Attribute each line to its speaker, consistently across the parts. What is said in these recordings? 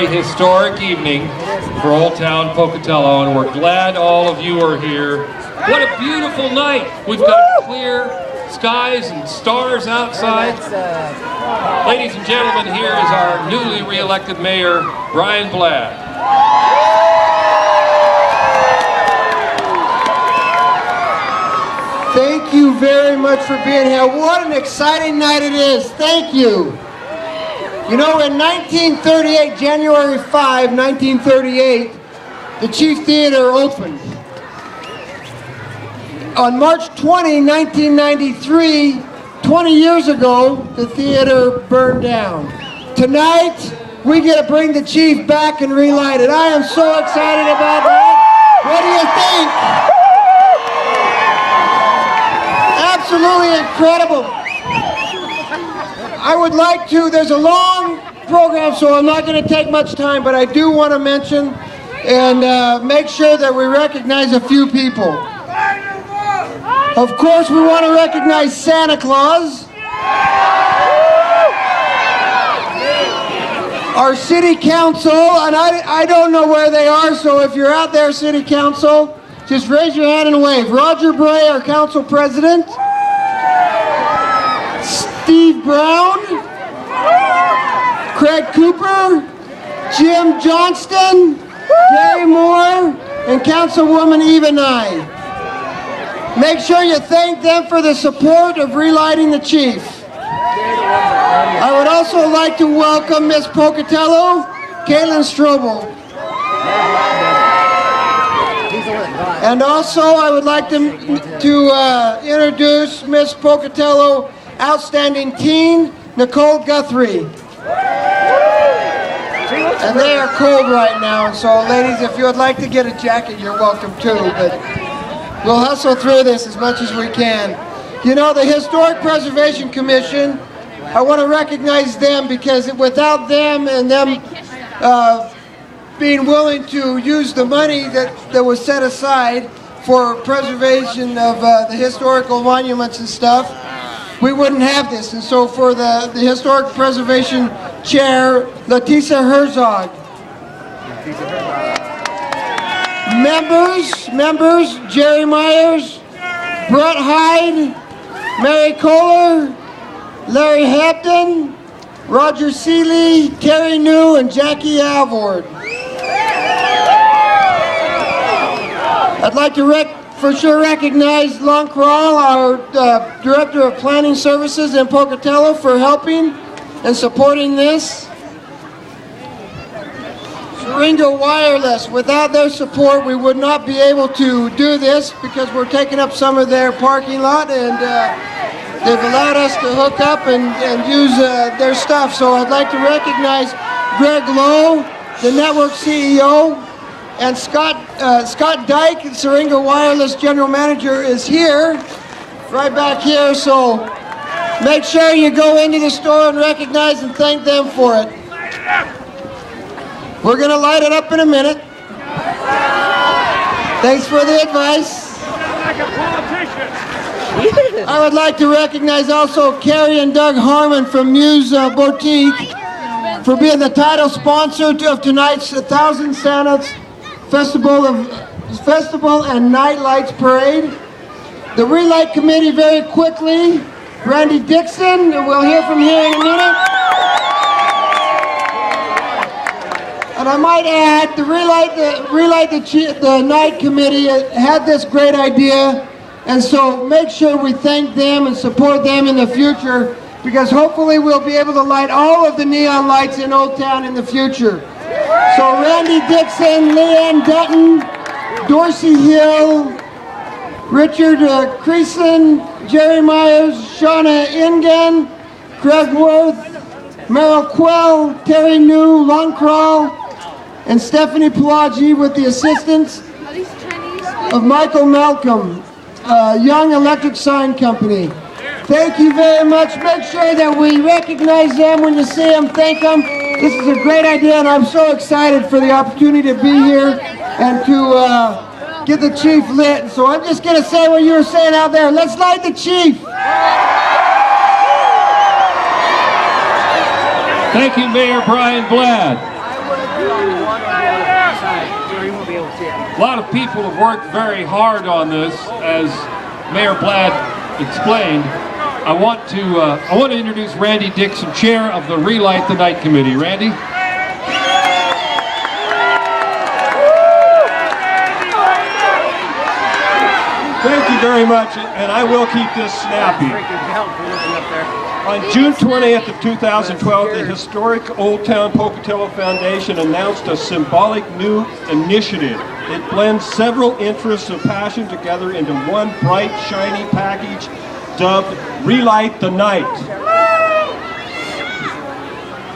Speaker 1: Historic evening for Old Town Pocatello, and we're glad all of you are here. What a beautiful night. We've got clear skies and stars outside. Ladies and gentlemen, here is our newly re-elected mayor, Brian Blatt.
Speaker 2: Thank you very much for being here. What an exciting night it is. Thank you. You know, in 1938, January 5, 1938, the Chief Theater opened. On March 20, 1993, 20 years ago, the theater burned down. Tonight, we get to bring the Chief back and relight it. I am so excited about that. What do you think? Absolutely incredible. I would like to, there's a long program, so I'm not going to take much time, but I do want to mention and make sure that we recognize a few people. Of course, we want to recognize Santa Claus, our city council, and I don't know where they are, so if you're out there, city council, just raise your hand and wave. Roger Bray, our council president. Steve Brown, Craig Cooper, Jim Johnston, Gary Moore, and Councilwoman Eva Nye. Make sure you thank them for the support of relighting the Chief. I would also like to welcome Miss Pocatello, Caitlin Strobel. And also I would like to introduce Miss Pocatello Outstanding Teen, Nicole Guthrie. And they are cold right now, and so ladies, if you would like to get a jacket, you're welcome too, but we'll hustle through this as much as we can. You know, the Historic Preservation Commission, I want to recognize them because without them and them being willing to use the money that was set aside for preservation of the historical monuments and stuff, we wouldn't have this. And so for the Historic Preservation Chair, Letisa Herzog. Members, Jerry Myers, Brett Hyde, Mary Kohler, Larry Hampton, Roger Seeley, Terry New, and Jackie Alvord. I'd like to for sure recognize Lon Kral, our Director of Planning Services in Pocatello, for helping and supporting this. Syringa Wireless, without their support we would not be able to do this because we're taking up some of their parking lot, and they've allowed us to hook up and use their stuff. So I'd like to recognize Greg Lowe, the network CEO, and Scott Dyke, Syringa Wireless General Manager, is here, right back here. So make sure you go into the store and recognize and thank them for it. We're going to light it up in a minute. Thanks for the advice. I would like to recognize also Carrie and Doug Harmon from Muse Boutique for being the title sponsor of tonight's 1,000 Santas Festival and Night Lights Parade. The Relight Committee, very quickly, Randy Dixon, and we'll hear from here in a minute. And I might add, the Night Committee had this great idea, and so make sure we thank them and support them in the future, because hopefully we'll be able to light all of the neon lights in Old Town in the future. So Randy Dixon, Leanne Dutton, Dorsey Hill, Richard Creason, Jerry Myers, Shauna Ingen, Craig Worth, Merrill Quell, Terry New, Lon Kral, and Stephanie Pelagi with the assistance of Michael Malcolm, Young Electric Sign Company. Thank you very much. Make sure that we recognize them when you see them. Thank them. This is a great idea, and I'm so excited for the opportunity to be here and to get the Chief lit. So I'm just going to say what you were saying out there. Let's light the Chief.
Speaker 1: Thank you, Mayor Brian Blatt. A lot of people have worked very hard on this, as Mayor Bladd explained. I want to introduce Randy Dixon, Chair of the Relight the Night Committee. Randy?
Speaker 3: Thank you very much, and I will keep this snappy. On June 20th of 2012, the historic Old Town Pocatello Foundation announced a symbolic new initiative. It blends several interests and passion together into one bright, shiny package dubbed Relight the Night.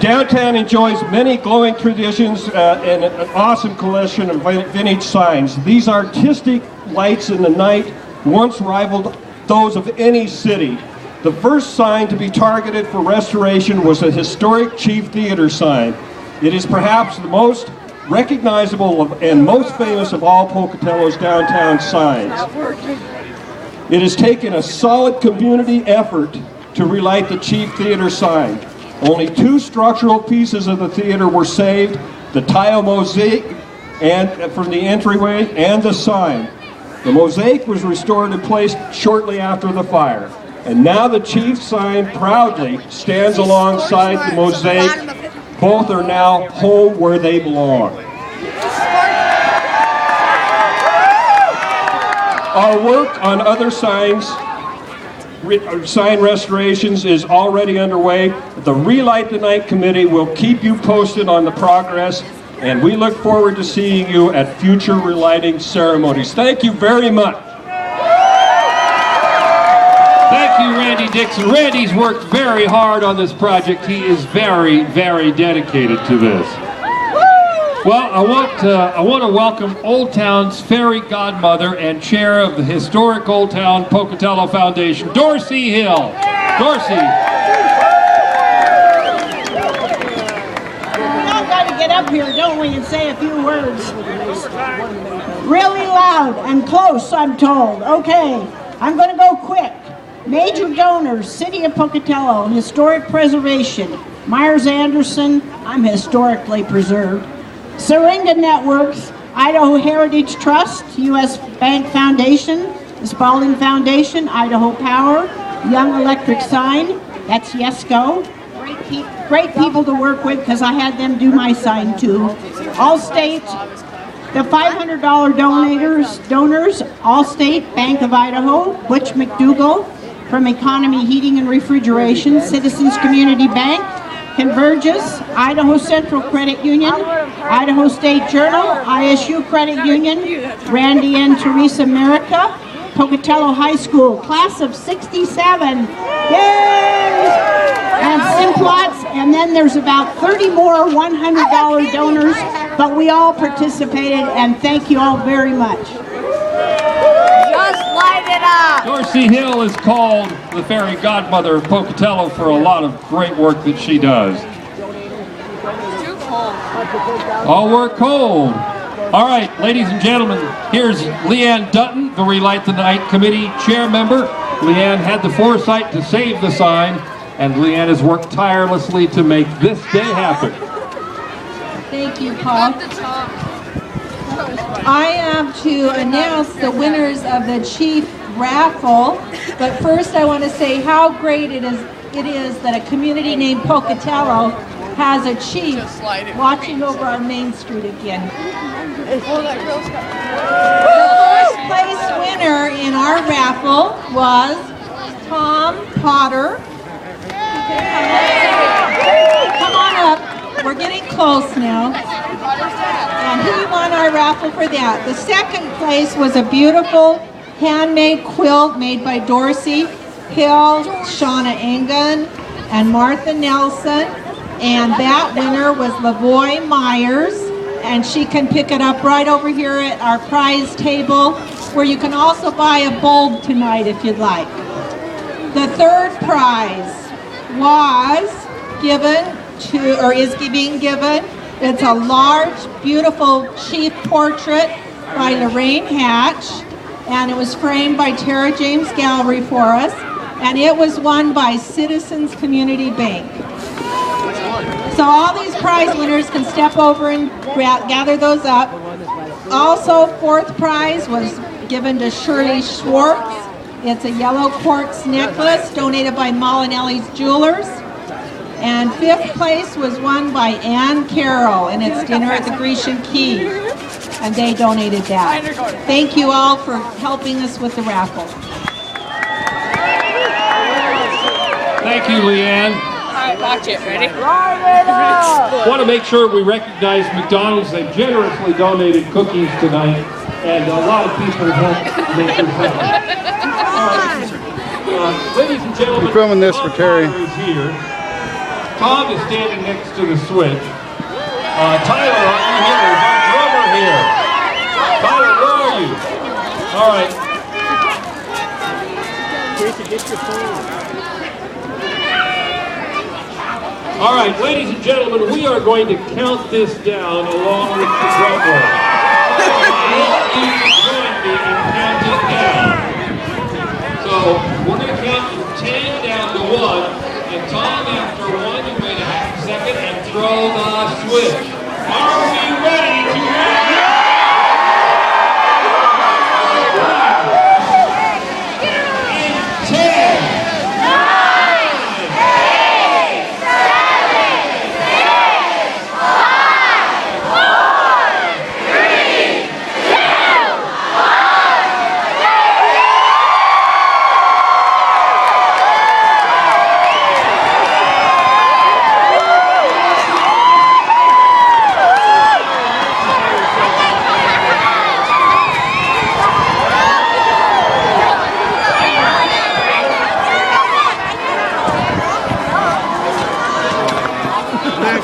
Speaker 3: Downtown enjoys many glowing traditions and an awesome collection of vintage signs. These artistic lights in the night once rivaled those of any city. The first sign to be targeted for restoration was a historic Chief Theater sign. It is perhaps the most recognizable and most famous of all Pocatello's downtown signs. It has taken a solid community effort to relight the Chief Theater sign. Only two structural pieces of the theater were saved, the tile mosaic and from the entryway and the sign. The mosaic was restored and placed shortly after the fire. And now the Chief sign proudly stands alongside the mosaic. Both are now home where they belong. Our work on other sign restorations is already underway. The Relight the Night Committee will keep you posted on the progress, and we look forward to seeing you at future relighting ceremonies. Thank you very much.
Speaker 1: Thank you, Randy Dixon. Randy's worked very hard on this project. He is very, very dedicated to this. Well, I want to welcome Old Town's fairy godmother and chair of the historic Old Town Pocatello Foundation, Dorsey Hill. Dorsey.
Speaker 4: We all got to get up here, don't we, and say a few words. Really loud and close, I'm told. Okay, I'm going to go quick. Major donors, City of Pocatello, Historic Preservation, Myers-Anderson, I'm historically preserved. Syringa Networks, Idaho Heritage Trust, U.S. Bank Foundation, the Spalding Foundation, Idaho Power, Young Electric Sign, that's Yesco. Great people to work with because I had them do my sign too. Allstate, the $500 donors, Allstate, Bank of Idaho, Butch McDougall from Economy Heating and Refrigeration, Citizens Community Bank, Convergys, Idaho Central Credit Union, Idaho State Journal, ISU Credit Union, Randy and Teresa Merica, Pocatello High School, class of 67, yay! And Simplots, and then there's about 30 more $100 donors, but we all participated, and thank you all very much.
Speaker 5: Just light it up!
Speaker 1: Dorsey Hill is called the fairy godmother of Pocatello for a lot of great work that she does.
Speaker 5: Too cold.
Speaker 1: All work cold. All right, ladies and gentlemen, here's Leanne Dutton, the Relight the Night Committee chair member. Leanne had the foresight to save the sign, and Leanne has worked tirelessly to make this day happen.
Speaker 5: Thank you, Paul. I have to announce the winners of the Chief raffle, but first I want to say how great it is that a community named Pocatello has a chief watching over our main street again. The first place winner in our raffle was Tom Potter. Come on up. We're getting close now. And he won our raffle for that. The second place was a beautiful handmade quilt made by Dorsey Hill, Shauna Engen, and Martha Nelson. And that winner was Lavoy Myers. And she can pick it up right over here at our prize table, where you can also buy a bulb tonight if you'd like. The third prize was given to, or is being given. It's a large, beautiful chief portrait by Lorraine Hatch, and it was framed by Tara James Gallery for us, and it was won by Citizens Community Bank. So all these prize winners can step over and gather those up. Also, fourth prize was given to Shirley Schwartz. It's a yellow quartz necklace donated by Molinelli's Jewelers. And fifth place was won by Ann Carroll, and it's dinner at the Grecian Key. And they donated that. Thank you all for helping us with the raffle.
Speaker 1: Thank you, Leanne.
Speaker 6: All right, watch it. Ready?
Speaker 1: Want to make sure we recognize McDonald's. They've generously donated cookies tonight, and a lot of people helped make this happen. Ladies and gentlemen,
Speaker 7: I'm filming this for Terry.
Speaker 1: Tom is here. Tom is standing next to the switch. Tyler, are you here? Is our drummer here? Tyler, where are you? All right. All right, ladies and gentlemen, we are going to count this down along with the drum roll. I want you to join me in counting down. So we're going to count from 10 down to 1, and Tom, after 1, you're going to have a second and throw the switch. Are we ready?